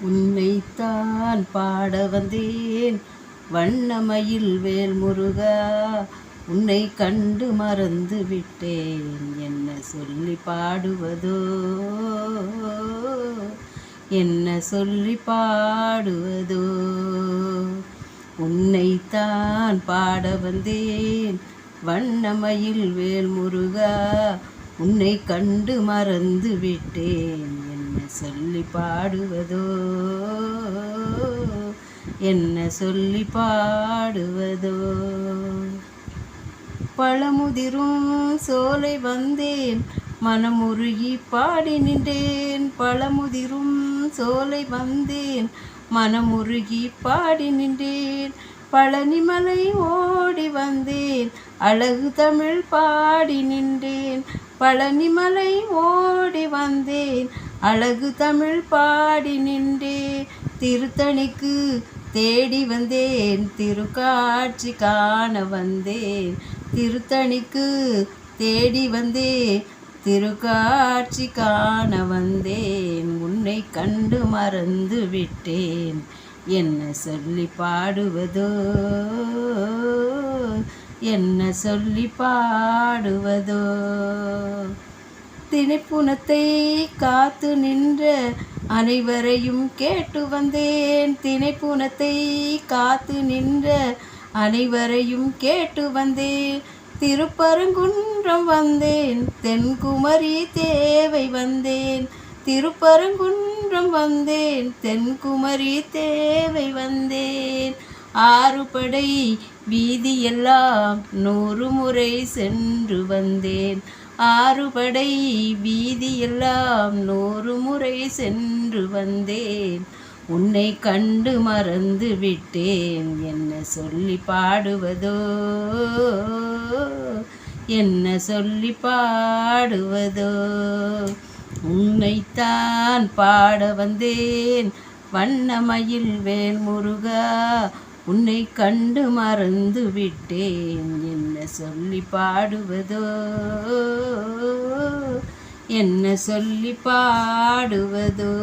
உன்னைத்தான் பாட வந்தேன் வண்ணமயில் வேல் முருகா, உன்னை கண்டு மறந்து விட்டேன் என்ன சொல்லி பாடுவதோ, என்ன சொல்லி பாடுவதோ. உன்னைத்தான் பாட வந்தேன் வண்ணமயில் வேல் முருகா, உன்னை கண்டு மறந்து விட்டேன் என்ன சொல்லி பாடுவதோ, என்ன சொல்லி பாடுவதோ. பழமுதிரும் சோலை வந்தேன் மனமுருகி பாடி நின்றேன், பழமுதிரும் சோலை வந்தேன் மனமுருகி பாடி நின்றேன். பழனிமலை ஓடி வந்தேன் அழகு தமிழ் பாடி நின்றேன், பழனிமலை ஓடி வந்தேன் அழகு தமிழ் பாடி நின்றேன். திருத்தணிக்கு தேடி வந்தேன் திருக்காட்சி காண வந்தேன், திருத்தணிக்கு தேடி வந்தேன் திருக்காட்சி காண வந்தேன். உன்னை கண்டு மறந்து விட்டேன் என்ன சொல்லி பாடுவதோ, என்ன சொல்லி பாடுவதோ. திணைப்புணத்தை காத்து நின்ற அனைவரையும் கேட்டு வந்தேன், திணைப்புணத்தை காத்து நின்ற அனைவரையும் கேட்டு வந்தேன். திருப்பரங்குன்றம் வந்தேன் தென்குமரி தேவை வந்தேன், திருப்பரங்குன்றம் வந்தேன் தென்குமரி தேவை வந்தேன். ஆறுபடை வீதியெல்லாம் 100 முறை சென்று வந்தேன், ஆறுபடை வீதியெல்லாம் 100 முறை சென்று வந்தேன். உன்னை கண்டு மறந்து விட்டேன் என்ன சொல்லி பாடுவதோ, என்ன சொல்லி பாடுவதோ. உன்னைத்தான் பாட வந்தேன் வண்ணமயில் வேல் முருகா, உன்னை கண்டு மறந்து விட்டேன் என்ன சொல்லி பாடுவதோ, என்ன சொல்லி பாடுவதோ.